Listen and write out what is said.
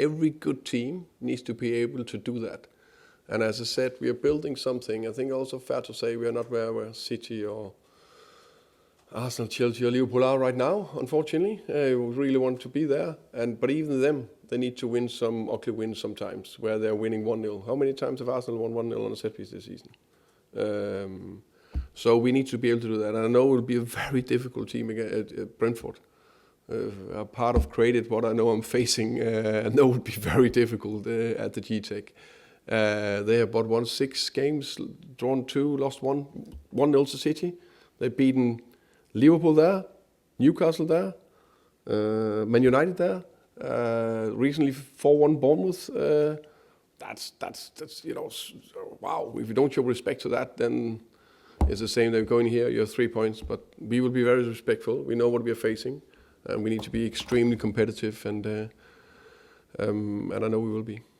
every good team needs to be able to do that. And as I said, we are building something. I think also fair to say we are not where City or Arsenal, Chelsea or Liverpool are right now, unfortunately. We really want to be there. But even them, they need to win some ugly wins sometimes, where they're winning 1-0. How many times have Arsenal won 1-0 on a set piece this season? So we need to be able to do that. And I know it will be a very difficult team at Brentford. Part of created what I know I'm facing, and that would be very difficult at the G-Tech. They have won 6 games, drawn 2, lost 1-0 to City. They've beaten Liverpool there, Newcastle there, Man United there. Recently 4-1 Bournemouth. That's wow. If you don't show respect to that, then it's the same. They're going here. You have 3 points, but we will be very respectful. We know what we are facing, and we need to be extremely competitive. And I know we will be.